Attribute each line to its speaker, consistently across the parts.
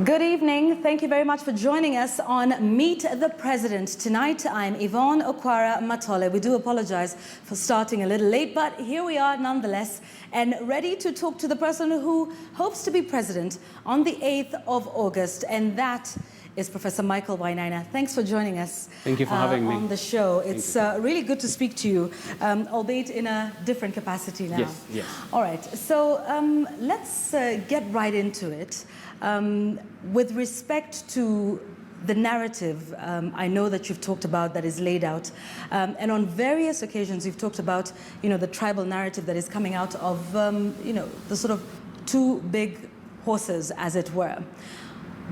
Speaker 1: Good evening. Thank you very much for joining us on Meet the President. Tonight, I'm Yvonne Okwara Matole. We do apologize for starting a little late, but here we are nonetheless, and ready to talk to the person who hopes to be president on the 8th of August, and that is Professor Michael Wainaina. Thanks for joining us.
Speaker 2: Thank you for having me
Speaker 1: on the show. It's really good to speak to you, albeit in a different capacity now.
Speaker 2: Yes, yes.
Speaker 1: All right, so let's get right into it. With respect to the narrative, I know that you've talked about that is laid out, and on various occasions you've talked about, the tribal narrative that is coming out of, the sort of two big horses, as it were.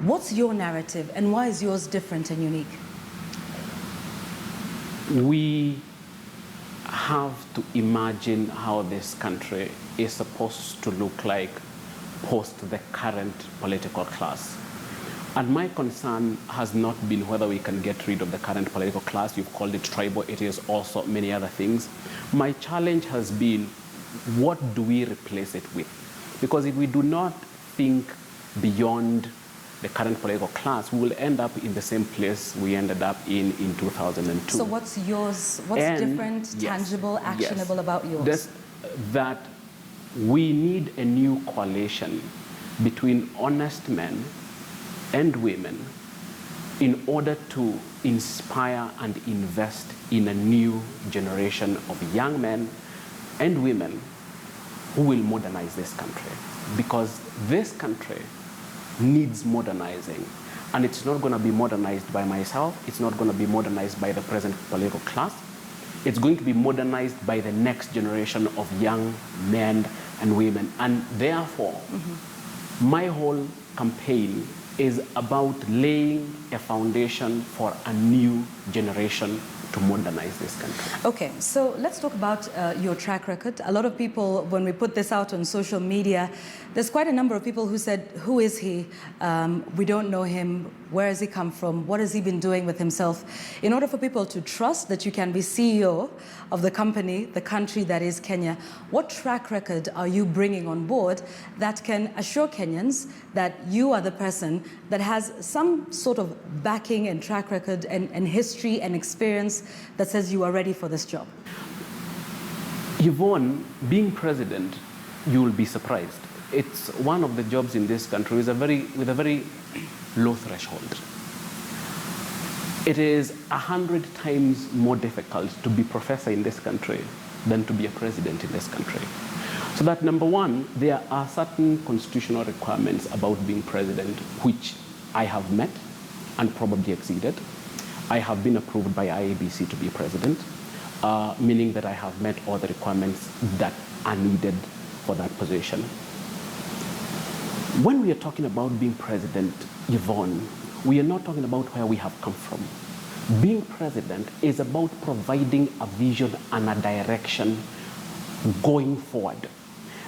Speaker 1: What's your narrative, and why is yours different and unique?
Speaker 2: We have to imagine how this country is supposed to look like post the current political class. And my concern has not been whether we can get rid of the current political class. You've called it tribal. It is also many other things. My challenge has been, what do we replace it with? Because if we do not think beyond the current political class, we will end up in the same place we ended up in 2002.
Speaker 1: So what's yours? What's different, tangible, actionable about yours?
Speaker 2: That we need a new coalition between honest men and women in order to inspire and invest in a new generation of young men and women who will modernize this country. Because this country needs modernizing. And it's not going to be modernized by myself. It's not going to be modernized by the present political class. It's going to be modernized by the next generation of young men and women. And therefore, my whole campaign is about laying a foundation for a new generation to modernize this country.
Speaker 1: Okay, so let's talk about your track record. A lot of people, when we put this out on social media, there's quite a number of people who said, who is he? We don't know him. Where has he come from? What has he been doing with himself? In order for people to trust that you can be CEO of the company, the country that is Kenya, what track record are you bringing on board that can assure Kenyans that you are the person that has some sort of backing and track record and history and experience that says you are ready for this job?
Speaker 2: Yvonne, being president, you will be surprised. It's one of the jobs in this country with a very low threshold. It is 100 times more difficult to be professor in this country than to be a president in this country. So that, number one, there are certain constitutional requirements about being president which I have met and probably exceeded. I have been approved by IABC to be president, meaning that I have met all the requirements that are needed for that position. When we are talking about being president, Yvonne, we are not talking about where we have come from. Being president is about providing a vision and a direction going forward.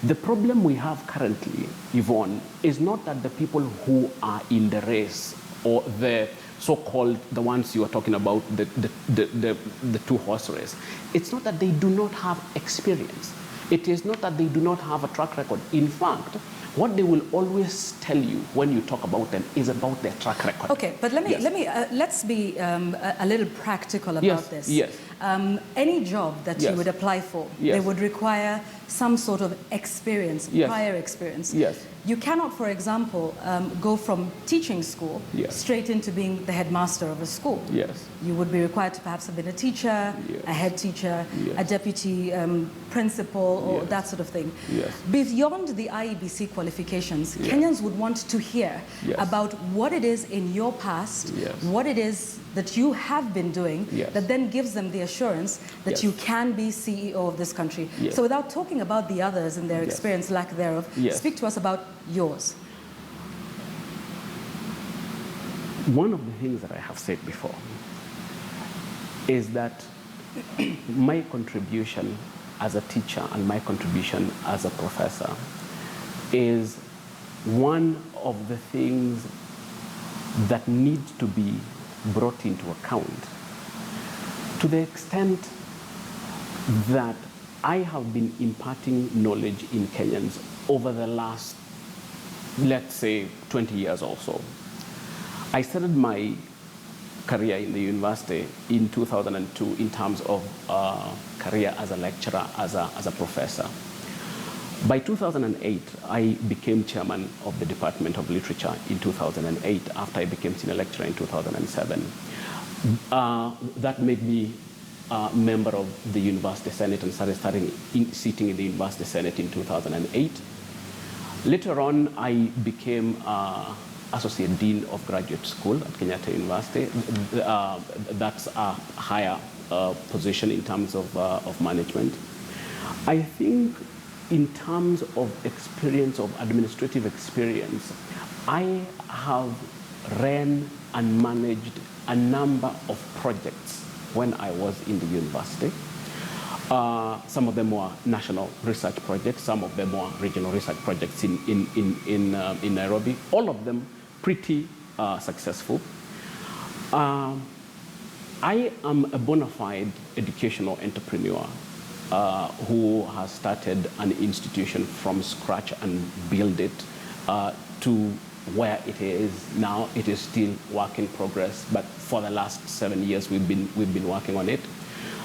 Speaker 2: The problem we have currently, Yvonne, is not that the people who are in the race or the so-called, the ones you are talking about, the two-horse race. It's not that they do not have experience. It is not that they do not have a track record. In fact, what they will always tell you when you talk about them is about their track record.
Speaker 1: Okay, but let's be a little practical about this.
Speaker 2: Yes.
Speaker 1: Any job that you would apply for, they would require some sort of experience, prior experience.
Speaker 2: Yes.
Speaker 1: You cannot, for example, go from teaching school straight into being the headmaster of a school.
Speaker 2: Yes.
Speaker 1: You would be required to perhaps have been a teacher, a head teacher, a deputy principal, or that sort of thing.
Speaker 2: Yes.
Speaker 1: Beyond the IEBC qualifications, Kenyans would want to hear about what it is in your past, what it is that you have been doing, that then gives them the assurance that you can be CEO of this country. So without talking about the others and their experience, lack thereof, speak to us about yours.
Speaker 2: One of the things that I have said before is that my contribution as a teacher and my contribution as a professor is one of the things that needs to be brought into account, to the extent that I have been imparting knowledge in Kenyans over the last let's say, 20 years or so. I started my career in the university in 2002 in terms of career as a lecturer, as a professor. By 2008, I became chairman of the Department of Literature in 2008 after I became senior lecturer in 2007. That made me a member of the University Senate and started sitting in the University Senate in 2008. Later on, I became Associate Dean of Graduate School at Kenyatta University. That's a higher position in terms of management. I think in terms of experience, of administrative experience, I have ran and managed a number of projects when I was in the university. Some of them were national research projects, some of them were regional research projects in Nairobi, all of them pretty successful. I am a bona fide educational entrepreneur who has started an institution from scratch and built it to where it is now. It is still work in progress, but for the last 7 years we've been working on it.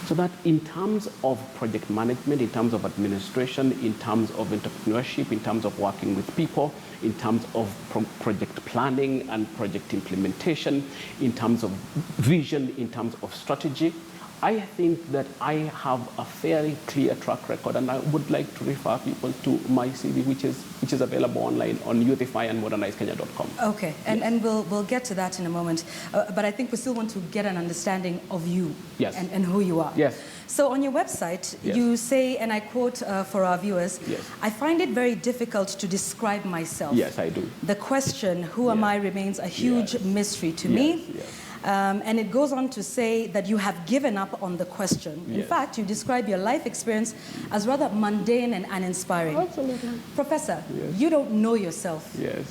Speaker 2: So that in terms of project management, in terms of administration, in terms of entrepreneurship, in terms of working with people, in terms of project planning and project implementation, in terms of vision, in terms of strategy, I think that I have a fairly clear track record, and I would like to refer people to my CV, which is available online on youthify and modernizekenya.com.
Speaker 1: Okay, and we'll get to that in a moment. But I think we still want to get an understanding of you.
Speaker 2: Yes.
Speaker 1: And who you are.
Speaker 2: Yes.
Speaker 1: So on your website,
Speaker 2: Yes.
Speaker 1: you say, and I quote for our viewers,
Speaker 2: Yes.
Speaker 1: I find it very difficult to describe myself.
Speaker 2: Yes, I do.
Speaker 1: The question, who am I, remains a huge
Speaker 2: Yes.
Speaker 1: mystery to
Speaker 2: Yes,
Speaker 1: me.
Speaker 2: yes.
Speaker 1: And it goes on to say that you have given up on the question. In
Speaker 2: Yes.
Speaker 1: fact, you describe your life experience as rather mundane and uninspiring.
Speaker 2: Absolutely.
Speaker 1: Professor,
Speaker 2: Yes.
Speaker 1: you don't know yourself.
Speaker 2: Yes.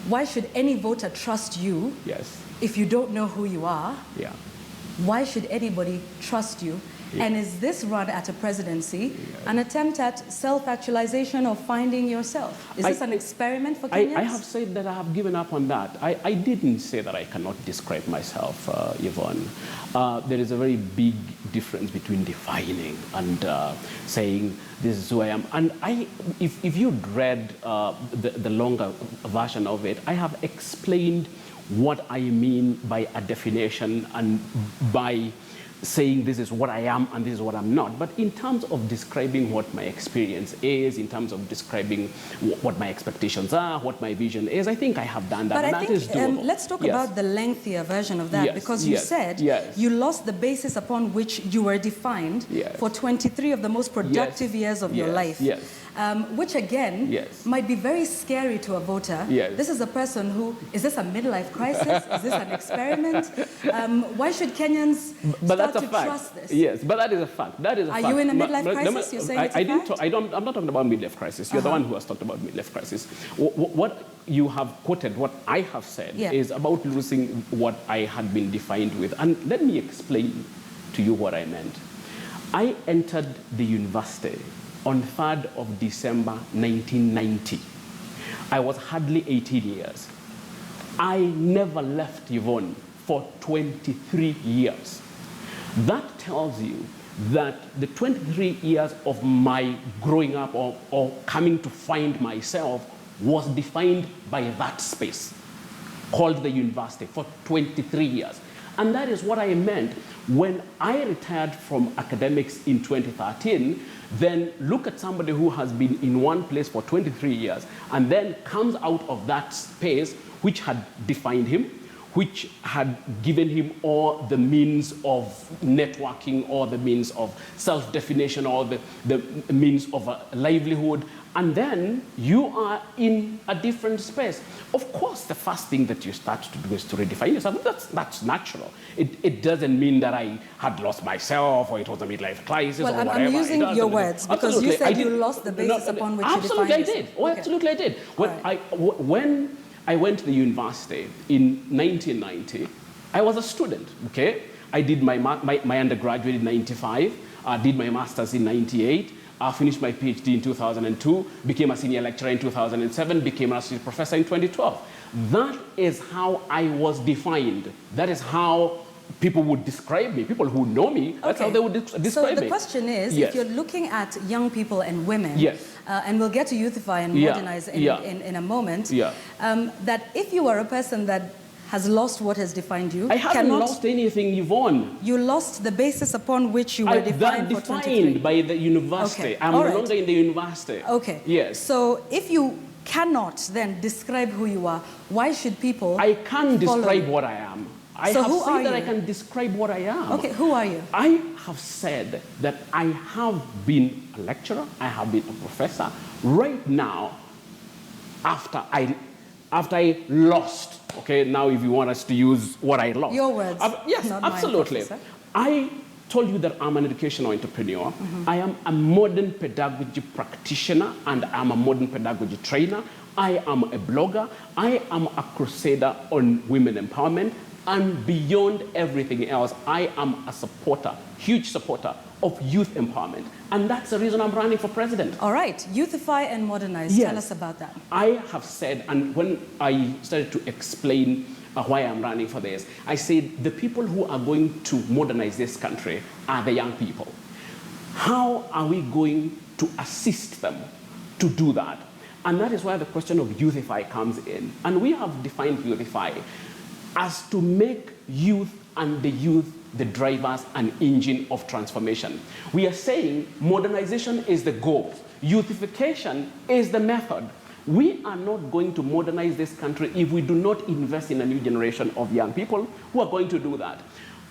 Speaker 1: Why should any voter trust you
Speaker 2: Yes.
Speaker 1: if you don't know who you are?
Speaker 2: Yeah.
Speaker 1: Why should anybody trust you?
Speaker 2: Yeah.
Speaker 1: And is this run at a presidency an attempt at self-actualization or finding yourself? Is this an experiment for Kenyans?
Speaker 2: I have said that I have given up on that. I didn't say that I cannot describe myself, Yvonne. There is a very big difference between defining and saying this is who I am. And if you'd read the longer version of it, I have explained what I mean by a definition and by saying this is what I am and this is what I'm not. But in terms of describing what my experience is, in terms of describing what my expectations are, what my vision is, I think I have done that.
Speaker 1: But
Speaker 2: and
Speaker 1: I
Speaker 2: that is
Speaker 1: think
Speaker 2: doable.
Speaker 1: let's talk
Speaker 2: Yes.
Speaker 1: about the lengthier version of that,
Speaker 2: Yes,
Speaker 1: because you
Speaker 2: yes,
Speaker 1: said
Speaker 2: yes.
Speaker 1: you lost the basis upon which you were defined
Speaker 2: Yes.
Speaker 1: for 23 of the most productive years of your
Speaker 2: Yes,
Speaker 1: life.
Speaker 2: yes.
Speaker 1: Which again
Speaker 2: Yes.
Speaker 1: might be very scary to a voter.
Speaker 2: Yes.
Speaker 1: This is a person who, is this a midlife crisis? Is this an experiment? Why should Kenyans
Speaker 2: But
Speaker 1: start
Speaker 2: that's a
Speaker 1: to
Speaker 2: fact.
Speaker 1: trust this?
Speaker 2: Yes, but that is a fact. That is a
Speaker 1: Are
Speaker 2: fact.
Speaker 1: you in a
Speaker 2: Ma-
Speaker 1: midlife
Speaker 2: ma-
Speaker 1: crisis? You're saying it's a
Speaker 2: I didn't
Speaker 1: fact?
Speaker 2: I'm not talking about midlife crisis. You're the one who has talked about midlife crisis. What you have quoted, what I have said,
Speaker 1: Yeah.
Speaker 2: is about losing what I had been defined with. And let me explain to you what I meant. I entered the university on 3rd of December 1990. I was hardly 18 years. I never left Yvonne for 23 years. That tells you that the 23 years of my growing up or coming to find myself was defined by that space called the university for 23 years. And that is what I meant when I retired from academics in 2013. Then look at somebody who has been in one place for 23 years and then comes out of that space which had defined him, which had given him all the means of networking, or the means of self-definition, or the means of a livelihood, and then you are in a different space. Of course, the first thing that you start to do is to redefine yourself. That's natural. It doesn't mean that I had lost myself, or it was a midlife crisis,
Speaker 1: Well,
Speaker 2: or whatever.
Speaker 1: I'm using your words because
Speaker 2: Absolutely.
Speaker 1: you said
Speaker 2: I
Speaker 1: you
Speaker 2: did-
Speaker 1: lost the basis upon which you
Speaker 2: absolutely
Speaker 1: defined
Speaker 2: I
Speaker 1: yourself.
Speaker 2: did. Oh,
Speaker 1: Okay.
Speaker 2: absolutely I did. When,
Speaker 1: All
Speaker 2: when I went to the university in 1990, I was a student, okay? I did my undergraduate in 95, did my master's in 98, I finished my PhD in 2002, became a senior lecturer in 2007, became an associate professor in 2012. That is how I was defined. That is how people would describe me. People who know me, that's how they would describe me.
Speaker 1: So the question is, if you're looking at young people and women, and we'll get to youthify and modernize in a moment, that if you are a person that has lost what has defined you.
Speaker 2: I haven't lost anything, Yvonne.
Speaker 1: You lost the basis upon which you were defined for 23.
Speaker 2: Defined by the university. I'm no longer in the university.
Speaker 1: Okay.
Speaker 2: Yes.
Speaker 1: So if you cannot then describe who you are, why should people
Speaker 2: I can describe what I am. I have said that I can describe what I am.
Speaker 1: Okay, who are you?
Speaker 2: I have said that I have been a lecturer, I have been a professor. Right now, after I lost, okay, now if you want us to use what I lost.
Speaker 1: Your words.
Speaker 2: Yes,
Speaker 1: not
Speaker 2: absolutely.
Speaker 1: Mine,
Speaker 2: I told you that I'm an educational entrepreneur. I am a modern pedagogy practitioner and I'm a modern pedagogy trainer. I am a blogger. I am a crusader on women empowerment. And beyond everything else, I am a supporter, huge supporter of youth empowerment. And that's the reason I'm running for president.
Speaker 1: All right, youthify and modernize.
Speaker 2: Yes.
Speaker 1: Tell us about that.
Speaker 2: I have said, and when I started to explain why I'm running for this, I said the people who are going to modernize this country are the young people. How are we going to assist them to do that? And that is why the question of youthify comes in. And we have defined youthify as to make youth and the youth the drivers and engine of transformation. We are saying modernization is the goal. Youthification is the method. We are not going to modernize this country if we do not invest in a new generation of young people who are going to do that.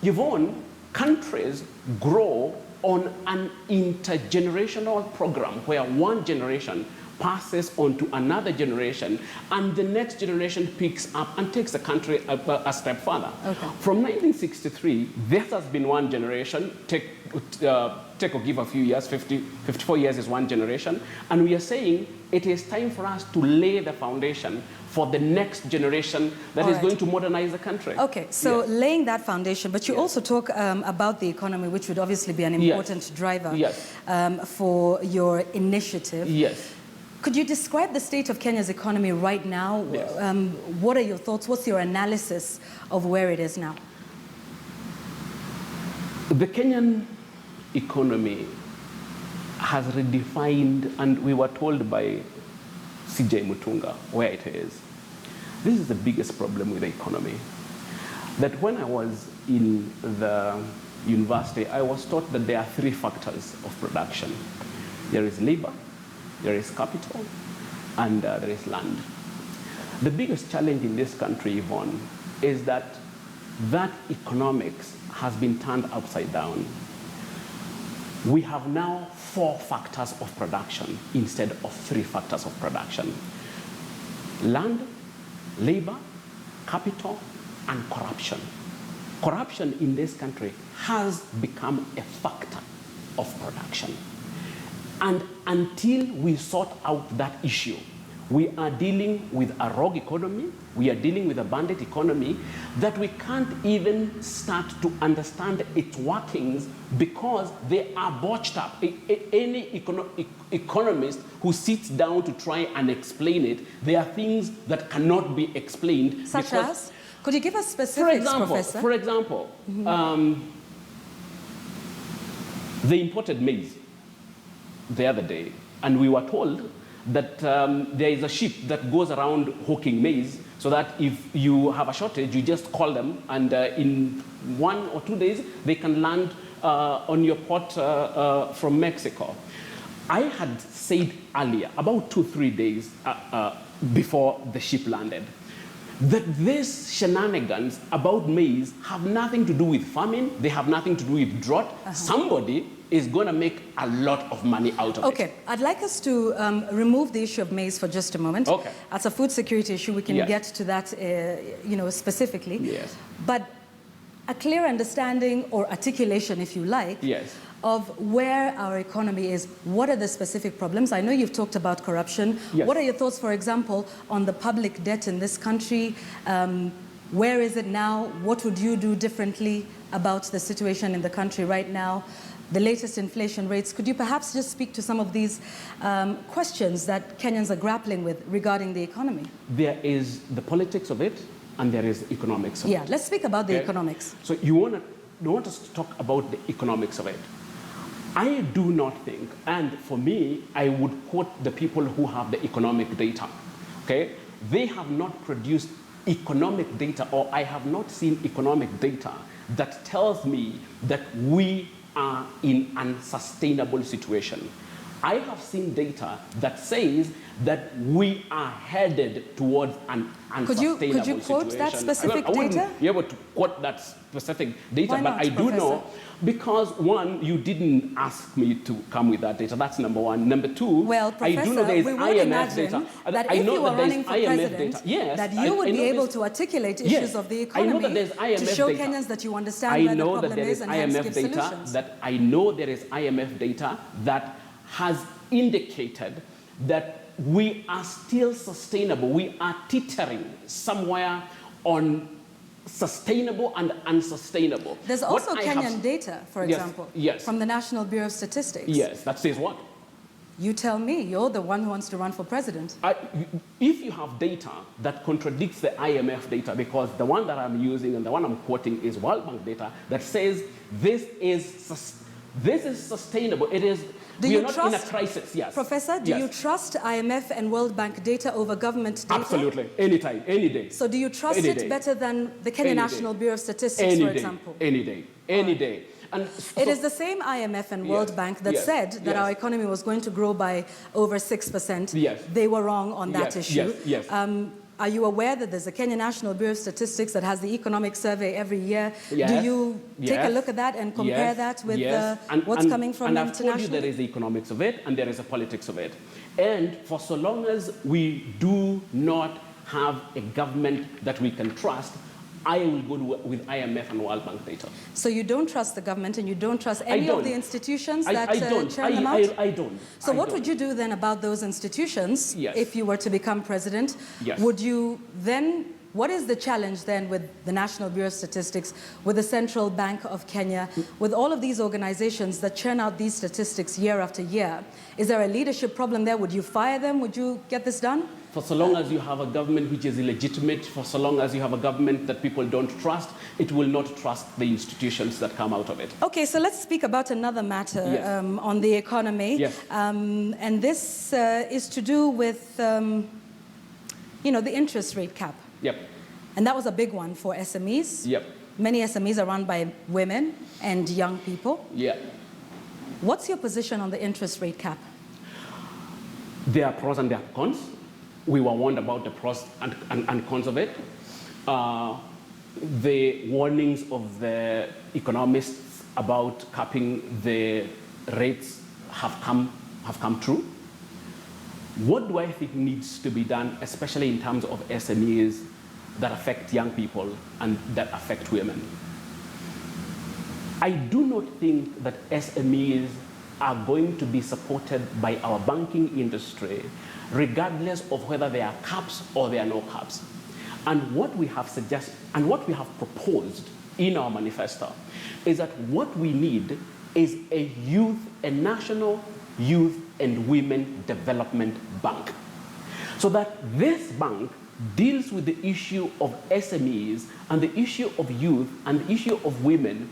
Speaker 2: Yvonne, countries grow on an intergenerational program where one generation passes on to another generation, and the next generation picks up and takes the country a step further. Okay. From 1963, this has been one generation. Take or give a few years, 54 years is one generation, and we are saying it is time for us to lay the foundation for the next generation that is going to modernize the country. Okay, so laying that foundation, but you also talk about the economy, which would obviously be an important driver for your initiative. Yes. Could you describe the state of Kenya's economy right now? Yes. What are your thoughts? What's your analysis of where it is now? The Kenyan economy has redefined, and we were told by CJ Mutunga where it is. This is the biggest problem with the economy. That when I was in the university, I was taught that there are three factors of production. There is labor, there is capital, and there is land. The biggest challenge in this country, Yvonne, is that economics has been turned upside down. We have now 4 factors of production instead of 3 factors of production. Land, labor, capital, and corruption. Corruption in this country has become a factor of production. And until we sort out that issue, we are dealing with a rogue economy, we are dealing with a bandit economy that we can't even start to understand its workings because they are botched up. Any economist who sits down to try and explain it, there are things that cannot be explained. Such as? Could you give us specifics, Professor? For example, they imported maize the other day, and we were told that there is a ship that goes around hawking maize, so that if you have a shortage, you just call them, and in 1 or 2 days, they can land on your port from Mexico. I had said earlier, about 2-3 days before the ship landed, that these shenanigans about maize have nothing to do with famine, they have nothing to do with drought. Somebody is going to make a lot of money out of it. Okay, I'd like us to remove the issue of maize for just a moment. Okay. As a food security issue, we can get to that specifically. Yes. But a clear understanding or articulation, if you like, of where our economy is. What are the specific problems? I know you've talked about corruption. Yes. What are your thoughts, for example, on the public debt in this country? Where is it now? What would you do differently about the situation in the country right now?
Speaker 1: the latest inflation rates. Could you perhaps just speak to some of these questions that Kenyans are grappling with regarding the economy?
Speaker 2: There is the politics of it, and there is the economics of it.
Speaker 1: Yeah, let's speak about the economics.
Speaker 2: So you want us to talk about the economics of it. I do not think, and for me, I would quote the people who have the economic data, okay? They have not produced economic data, or I have not seen economic data that tells me that we are in an unsustainable situation. I have seen data that says that we are headed towards an unsustainable situation.
Speaker 1: Could you quote that specific
Speaker 2: data? I wouldn't
Speaker 1: data?
Speaker 2: be able to quote that specific data,
Speaker 1: Why
Speaker 2: but
Speaker 1: not,
Speaker 2: I do
Speaker 1: Professor?
Speaker 2: know because, one, you didn't ask me to come with that data. That's number one. Number two,
Speaker 1: well, Professor,
Speaker 2: I do know there is
Speaker 1: we would
Speaker 2: IMF
Speaker 1: imagine
Speaker 2: data.
Speaker 1: that
Speaker 2: I
Speaker 1: if
Speaker 2: know
Speaker 1: you were
Speaker 2: that there's
Speaker 1: running for
Speaker 2: IMF
Speaker 1: president,
Speaker 2: data. Yes,
Speaker 1: that you would
Speaker 2: I
Speaker 1: be
Speaker 2: know
Speaker 1: able
Speaker 2: this.
Speaker 1: to articulate issues
Speaker 2: Yes,
Speaker 1: of the
Speaker 2: I know that
Speaker 1: economy
Speaker 2: there's IMF
Speaker 1: to show
Speaker 2: data.
Speaker 1: Kenyans that you understand
Speaker 2: I
Speaker 1: where the
Speaker 2: know that
Speaker 1: problem
Speaker 2: there
Speaker 1: is
Speaker 2: is
Speaker 1: and hence
Speaker 2: IMF
Speaker 1: give
Speaker 2: data.
Speaker 1: solutions.
Speaker 2: That I know there is IMF data that has indicated that we are still sustainable. We are teetering somewhere on sustainable and unsustainable.
Speaker 1: There's also Kenyan data, for
Speaker 2: Yes,
Speaker 1: example,
Speaker 2: yes.
Speaker 1: from the National Bureau of Statistics.
Speaker 2: Yes, that says what?
Speaker 1: You tell me, you're the one who wants to run for president.
Speaker 2: If you have data that contradicts the IMF data, because the one that I'm using and the one I'm quoting is World Bank data that says this is sustainable. It is. We are not in a crisis. Yes.
Speaker 1: Professor, do you trust IMF and World Bank data over government data?
Speaker 2: Absolutely. Anytime, any day.
Speaker 1: So do you trust
Speaker 2: Any
Speaker 1: it
Speaker 2: day.
Speaker 1: better than the Kenya National Bureau of Statistics,
Speaker 2: Any
Speaker 1: for
Speaker 2: day.
Speaker 1: example?
Speaker 2: Any day. Any day. And
Speaker 1: It is the same IMF and World Bank that said that our economy was going to grow by over 6%.
Speaker 2: Yes.
Speaker 1: They were wrong on that issue.
Speaker 2: Yes.
Speaker 1: Are you aware that there's a Kenya National Bureau of Statistics that has the economic survey every year?
Speaker 2: Yes.
Speaker 1: Do you take a look at that and compare that with what's coming from
Speaker 2: and
Speaker 1: internationally?
Speaker 2: I've told you there is the economics of it and there is the politics of it. And for so long as we do not have a government that we can trust, I will go with IMF and World Bank data.
Speaker 1: So you don't trust the government and you don't trust any of the institutions that churn them out?
Speaker 2: I don't.
Speaker 1: So what would you do then about those institutions if you were to become president?
Speaker 2: Yes.
Speaker 1: Would you then, what is the challenge then with the National Bureau of Statistics, with the Central Bank of Kenya, with all of these organizations that churn out these statistics year after year? Is there a leadership problem there? Would you fire them? Would you get this done?
Speaker 2: For so long as you have a government which is illegitimate, for so long as you have a government that people don't trust, it will not trust the institutions that come out of it.
Speaker 1: Okay, so let's speak about another matter on the economy.
Speaker 2: Yes.
Speaker 1: And this is to do with, you know, the interest rate cap.
Speaker 2: Yep.
Speaker 1: And that was a big one for SMEs.
Speaker 2: Yep.
Speaker 1: Many SMEs are run by women and young people.
Speaker 2: Yeah.
Speaker 1: What's your position on the interest rate cap?
Speaker 2: There are pros and there are cons. We were warned about the pros and cons of it. The warnings of the economists about capping the rates have come true. What do I think needs to be done, especially in terms of SMEs that affect young people and that affect women? I do not think that SMEs are going to be supported by our banking industry regardless of whether there are caps or there are no caps. And what we have suggested and what we have proposed in our manifesto is that what we need is a national youth and women development bank. So that this bank deals with the issue of SMEs and the issue of youth and the issue of women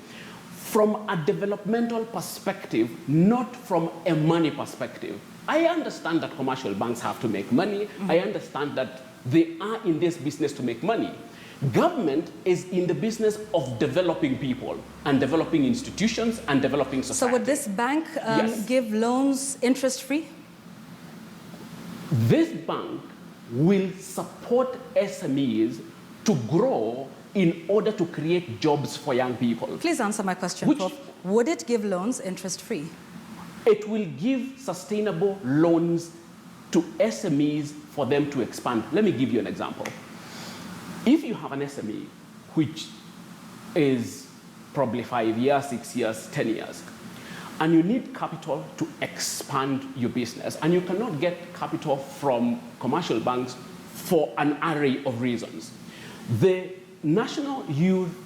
Speaker 2: from a developmental perspective, not from a money perspective. I understand that commercial banks have to make money. I understand that they are in this business to make money. Government is in the business of developing people and developing institutions and developing society.
Speaker 1: So would this bank give loans interest-free?
Speaker 2: This bank will support SMEs to grow in order to create jobs for young people.
Speaker 1: Please answer my question, Prof. Would it give loans interest-free?
Speaker 2: It will give sustainable loans to SMEs for them to expand. Let me give you an example. If you have an SME which is probably 5 years, 6 years, 10 years, and you need capital to expand your business, and you cannot get capital from commercial banks for an array of reasons, the National Youth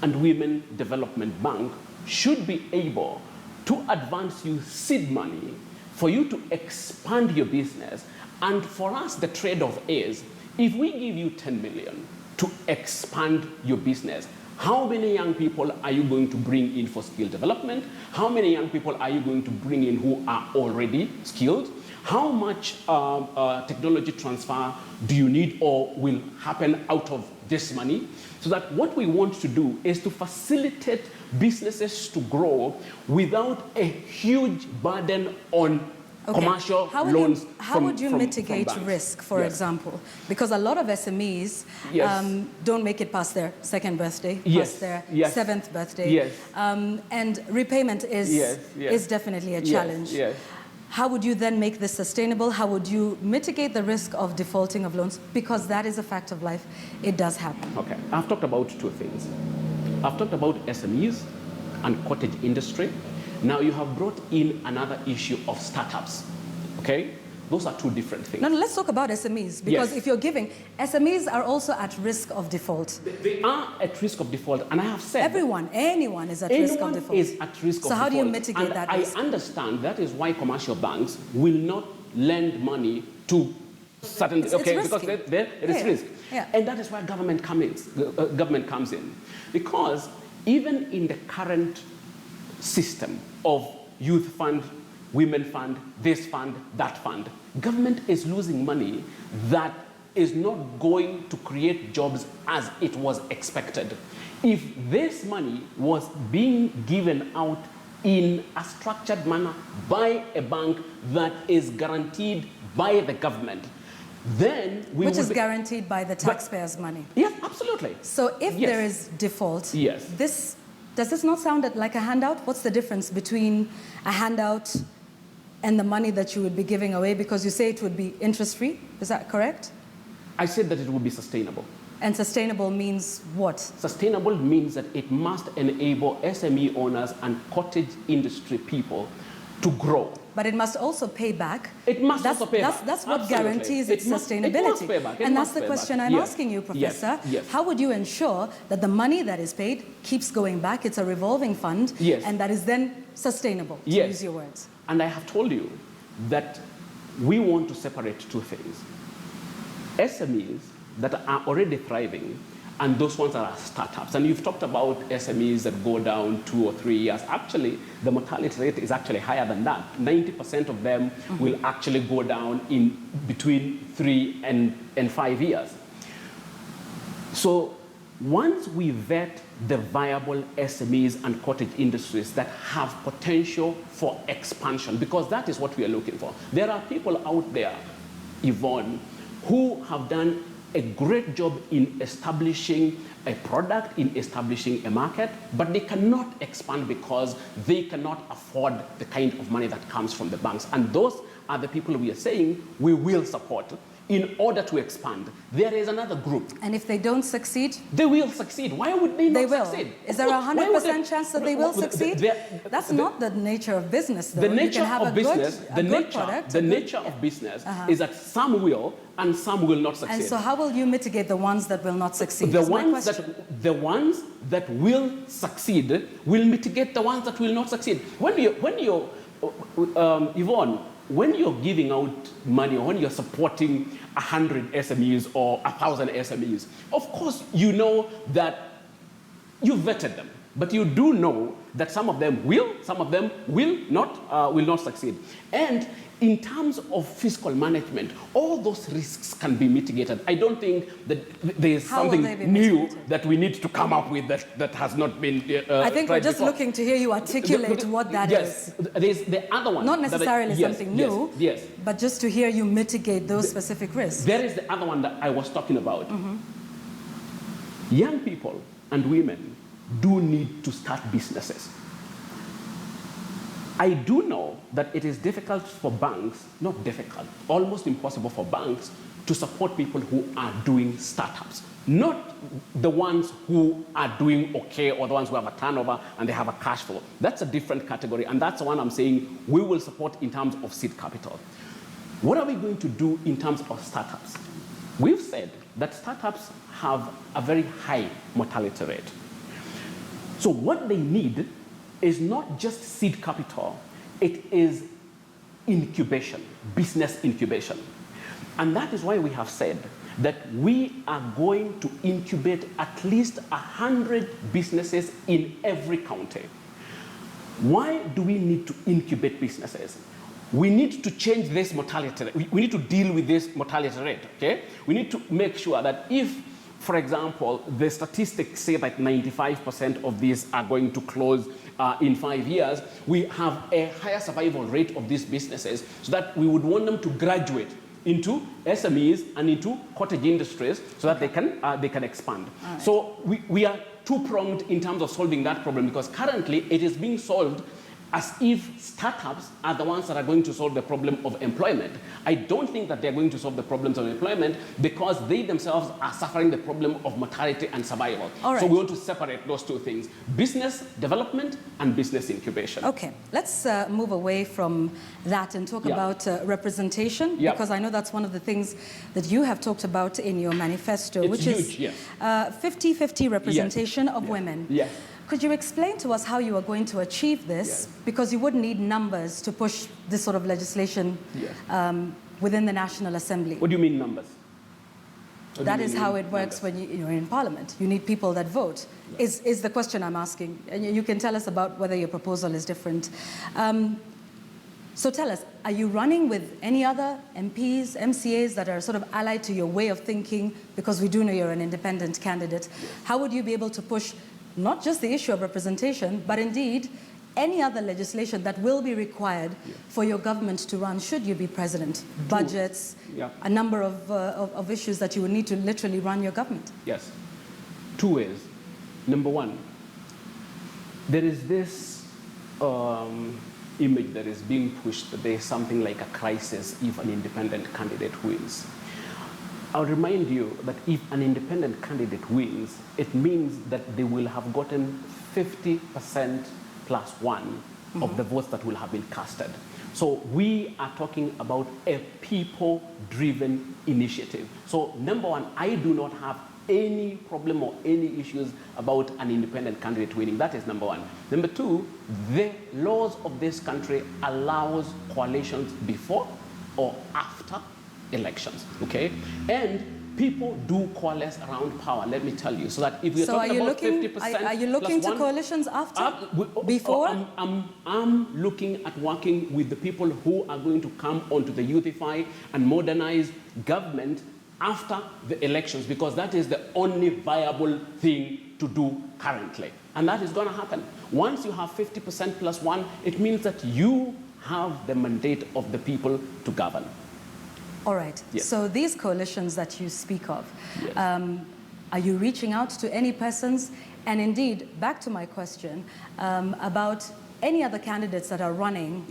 Speaker 2: and Women Development Bank should be able to advance you seed money for you to expand your business. And for us, the trade-off is, if we give you 10 million to expand your business, how many young people are you going to bring in for skill development? How many young people are you going to bring in who are already skilled? How much technology transfer do you need or will happen out of this money? So that what we want to do is to facilitate businesses to grow without a huge burden on commercial loans.
Speaker 1: How would you mitigate risk, for example? Because a lot of SMEs don't make it past their second birthday, past their seventh birthday, and repayment is definitely a challenge. How would you then make this sustainable? How would you mitigate the risk of defaulting of loans? Because that is a fact of life. It does happen.
Speaker 2: Okay, I've talked about two things. I've talked about SMEs and cottage industry. Now you have brought in another issue of startups, okay? Those are two different things.
Speaker 1: No, let's talk about SMEs, because if you're giving, SMEs are also at risk of default.
Speaker 2: They are at risk of default, and I have said...
Speaker 1: Anyone is at risk of default.
Speaker 2: Anyone is at risk of default.
Speaker 1: So how do you mitigate that risk?
Speaker 2: I understand that is why commercial banks will not lend money to certain...
Speaker 1: It's
Speaker 2: because there is risk.
Speaker 1: Yeah.
Speaker 2: And that is why government comes in. Because even in the current system of youth fund, women fund, this fund, that fund, government is losing money that is not going to create jobs as it was expected. If this money was being given out in a structured manner by a bank that is guaranteed by the government, then we
Speaker 1: Which is guaranteed by the taxpayers' money.
Speaker 2: Yes, absolutely.
Speaker 1: So if there is default, does this not sound like a handout? What's the difference between a handout and the money that you would be giving away? Because you say it would be interest-free. Is that correct?
Speaker 2: I said that it would be sustainable.
Speaker 1: And sustainable means what?
Speaker 2: Sustainable means that it must enable SME owners and cottage industry people to grow.
Speaker 1: But it must also pay back.
Speaker 2: It must also pay back.
Speaker 1: That's what guarantees its sustainability.
Speaker 2: It must pay back.
Speaker 1: And that's the question I'm asking you, Professor. How would you ensure that the money that is paid keeps going back? It's a revolving fund, and that is then sustainable, to use your words.
Speaker 2: And I have told you that we want to separate two things. SMEs that are already thriving and those ones that are startups. And you've talked about SMEs that go down 2 or 3 years. Actually, the mortality rate is actually higher than that. 90% of them will actually go down in between 3 and 5 years. So once we vet the viable SMEs and cottage industries that have potential for expansion, because that is what we are looking for. There are people out there, Yvonne, who have done a great job in establishing a product, in establishing a market, but they cannot expand because they cannot afford the kind of money that comes from the banks. And those are the people we are saying we will support in order to expand. There is another group.
Speaker 1: And if they don't succeed?
Speaker 2: They will succeed. Why would they not succeed?
Speaker 1: Is there a 100% chance that they will succeed? That's not the nature of business, though.
Speaker 2: The nature of business, the nature of business is that some will and some will not succeed.
Speaker 1: And so how will you mitigate the ones that will not succeed?
Speaker 2: The ones that will succeed will mitigate the ones that will not succeed. Yvonne, when you're giving out money or when you're supporting 100 SMEs or 1,000 SMEs, of course you know that you vetted them, but you do know that some of them will not succeed. And in terms of fiscal management, all those risks can be mitigated. I don't think that there is something new that we need to come up with that has not been
Speaker 1: I think we're just looking to hear you articulate what that is.
Speaker 2: There's the other one.
Speaker 1: Not necessarily something new, but just to hear you mitigate those specific risks.
Speaker 2: There is the other one that I was talking about. Young people and women do need to start businesses. I do know that it is difficult for banks, not difficult, almost impossible for banks to support people who are doing startups. Not the ones who are doing okay or the ones who have a turnover and they have a cash flow. That's a different category, and that's the one I'm saying we will support in terms of seed capital. What are we going to do in terms of startups? We've said that startups have a very high mortality rate. So what they need is not just seed capital, it is incubation, business incubation. And that is why we have said that we are going to incubate at least 100 businesses in every county. Why do we need to incubate businesses? We need to change this mortality rate. We need to deal with this mortality rate, okay? We need to make sure that if, for example, the statistics say that 95% of these are going to close in 5 years, we have a higher survival rate of these businesses so that we would want them to graduate into SMEs and into cottage industries so that they can expand. Right. So we are two-pronged in terms of solving that problem, because currently it is being solved as if startups are the ones that are going to solve the problem of employment. I don't think that they're going to solve the problems of employment, because they themselves are suffering the problem of mortality and survival. All right. So we want to separate those two things: business development and business incubation.
Speaker 1: Okay, let's move away from that and talk about representation, because I know that's one of the things that you have talked about in your manifesto, which
Speaker 2: huge,
Speaker 1: is 50-50 representation of women.
Speaker 2: Yes.
Speaker 1: Could you explain to us how you are going to achieve this?
Speaker 2: Yes.
Speaker 1: Because you would need numbers to push this sort of legislation within the National Assembly.
Speaker 2: What do you mean numbers?
Speaker 1: That is how it works when you're in Parliament. You need people that vote, is the question I'm asking. And you can tell us about whether your proposal is different. So tell us, are you running with any other MPs, MCAs that are sort of allied to your way of thinking? Because we do know you're an independent candidate. How would you be able to push not just the issue of representation, but indeed any other legislation that will be required for your government to run should you be president? Budgets, a number of issues that you would need to literally run your government.
Speaker 2: Yes. Two ways. Number one, there is this image that is being pushed that there is something like a crisis if an independent candidate wins. I'll remind you that if an independent candidate wins, it means that they will have gotten 50% plus one of the votes that will have been casted. So we are talking about a people-driven initiative. So number one, I do not have any problem or any issues about an independent candidate winning. That is number one. Number two, the laws of this country allows coalitions before or after elections, okay? And people do coalesce around power, let me tell you. So that if we're talking about 50%,
Speaker 1: are you looking to coalitions after, before?
Speaker 2: I'm looking at working with the people who are going to come onto the Youthify and Modernize government after the elections, because that is the only viable thing to do currently. And that is going to happen. Once you have 50% plus one, it means that you have the mandate of the people to govern.
Speaker 1: All right. Yes. So these coalitions that you speak of, are you reaching out to any persons? And indeed, back to my question about any other candidates that are running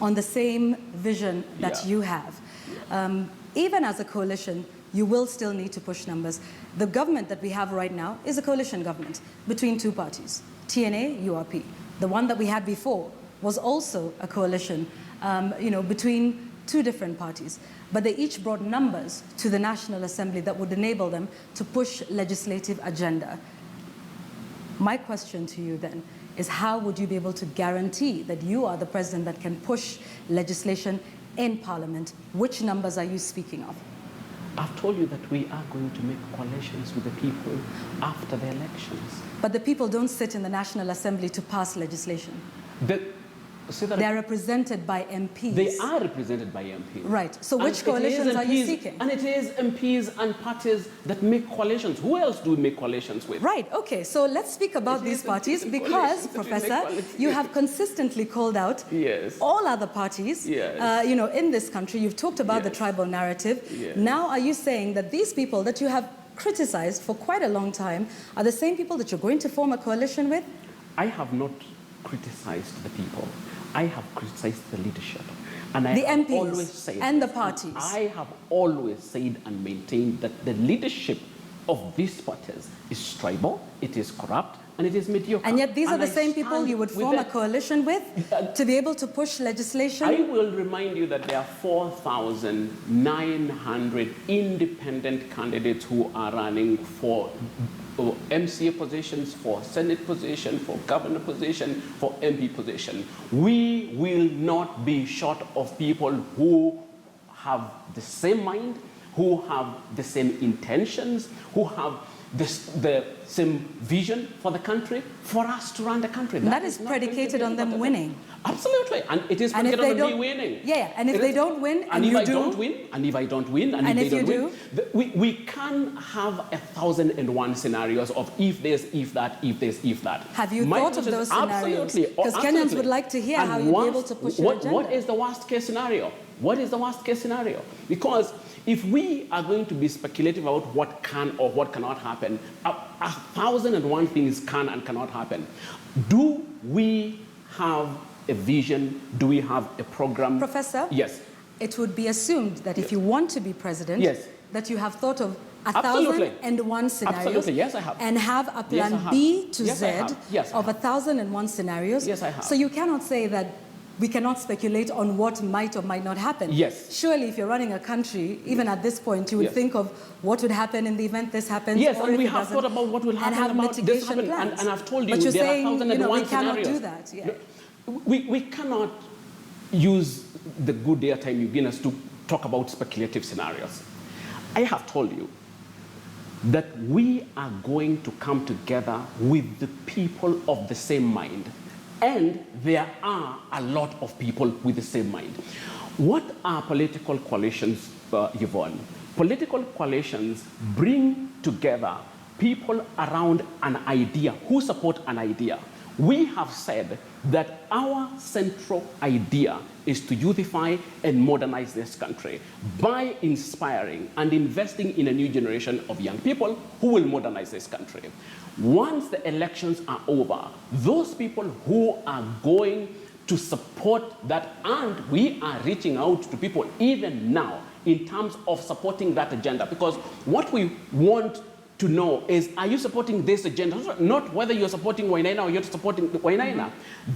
Speaker 1: on the same vision that you have. Even as a coalition, you will still need to push numbers. The government that we have right now is a coalition government between two parties, TNA, URP. The one that we had before was also a coalition, between two different parties. But they each brought numbers to the National Assembly that would enable them to push legislative agenda. My question to you then is, how would you be able to guarantee that you are the president that can push legislation in Parliament? Which numbers are you speaking of?
Speaker 2: I've told you that we are going to make coalitions with the people after the elections.
Speaker 1: But the people don't sit in the National Assembly to pass legislation. They are represented by MPs.
Speaker 2: They are represented by MPs.
Speaker 1: Right. So which coalitions are you seeking?
Speaker 2: And it is MPs and parties that make coalitions. Who else do we make coalitions with?
Speaker 1: Right. Okay. So let's speak about these parties, because, Professor, you have consistently called out all other parties. In this country, you've talked about the tribal narrative. Now, are you saying that these people that you have criticized for quite a long time are the same people that you're going to form a coalition with?
Speaker 2: I have not criticized the people. I have criticized the leadership. And
Speaker 1: the MPs and the parties.
Speaker 2: I have always said and maintained that the leadership of these parties is tribal, it is corrupt, and it is mediocre.
Speaker 1: And yet these are the
Speaker 2: I
Speaker 1: same people
Speaker 2: stand
Speaker 1: you would
Speaker 2: with
Speaker 1: form a
Speaker 2: them.
Speaker 1: coalition with to be able to push legislation?
Speaker 2: I will remind you that there are 4,900 independent candidates who are running for MCA positions, for Senate position, for governor position, for MP position. We will not be short of people who have the same mind, who have the same intentions, who have the same vision for the country, for us to run the country.
Speaker 1: That is predicated on them winning.
Speaker 2: Absolutely, and it is predicated on me winning.
Speaker 1: Yeah, and if they don't win,
Speaker 2: and if I don't win, and if I don't win, and if they don't win, we can have 1,001 scenarios of if this, if that, if this, if that.
Speaker 1: Have you thought of those scenarios?
Speaker 2: Absolutely.
Speaker 1: Because Kenyans would like to hear how you'll be able to push your agenda.
Speaker 2: What is the worst case scenario? What is the worst case scenario? Because if we are going to be speculative about what can or what cannot happen, 1,001 things can and cannot happen. Do we have a vision? Do we have a program?
Speaker 1: Professor?
Speaker 2: Yes.
Speaker 1: It would be assumed that if you want to be president,
Speaker 2: yes,
Speaker 1: that you have thought of 1,001 scenarios.
Speaker 2: Absolutely, yes, I have.
Speaker 1: And have a plan B to
Speaker 2: yes,
Speaker 1: Z of 1,001 scenarios.
Speaker 2: Yes, I have.
Speaker 1: So you cannot say that we cannot speculate on what might or might not happen.
Speaker 2: Yes.
Speaker 1: Surely if you're running a country, even at this point, you would think of what would happen in the event this happens.
Speaker 2: Yes,
Speaker 1: or
Speaker 2: and
Speaker 1: if
Speaker 2: we
Speaker 1: it
Speaker 2: have thought about what will happen
Speaker 1: and have
Speaker 2: about
Speaker 1: mitigation
Speaker 2: this
Speaker 1: plans.
Speaker 2: And I've told you,
Speaker 1: but you're
Speaker 2: there
Speaker 1: saying,
Speaker 2: are 1,001
Speaker 1: we cannot
Speaker 2: scenarios.
Speaker 1: do that. Yeah.
Speaker 2: We cannot use the good airtime you've given us to talk about speculative scenarios. I have told you that we are going to come together with the people of the same mind. And there are a lot of people with the same mind. What are political coalitions, Yvonne? Political coalitions bring together people around an idea, who support an idea. We have said that our central idea is to unify and modernize this country by inspiring and investing in a new generation of young people who will modernize this country. Once the elections are over, those people who are going to support that, and we are reaching out to people even now in terms of supporting that agenda, because what we want to know is, are you supporting this agenda? Not whether you're supporting Wainaina or you're supporting Wainaina.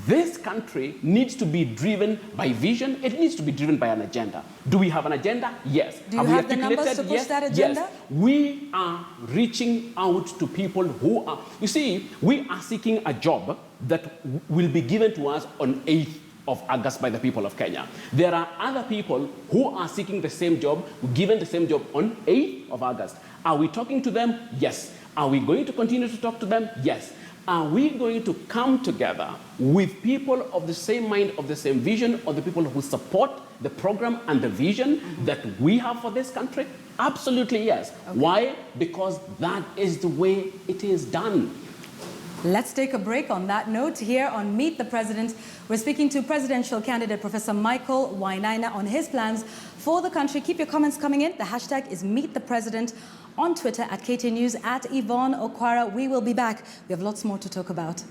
Speaker 2: This country needs to be driven by vision. It needs to be driven by an agenda. Do we have an agenda? Yes.
Speaker 1: Do you have the numbers to push that agenda?
Speaker 2: Yes. We are reaching out to people who are, you see, we are seeking a job that will be given to us on 8th of August by the people of Kenya. There are other people who are seeking the same job, given the same job on 8th of August. Are we talking to them? Yes. Are we going to continue to talk to them? Yes. Are we going to come together with people of the same mind, of the same vision, or the people who support the program and the vision that we have for this country? Absolutely yes. Okay. Why? Because that is the way it is done.
Speaker 1: Let's take a break on that note. Here on Meet the President, we're speaking to presidential candidate Professor Michael Wainaina on his plans for the country. Keep your comments coming in. The hashtag is Meet the President on Twitter, at KT News, at Yvonne Okwara. We will be back. We have lots more to talk about.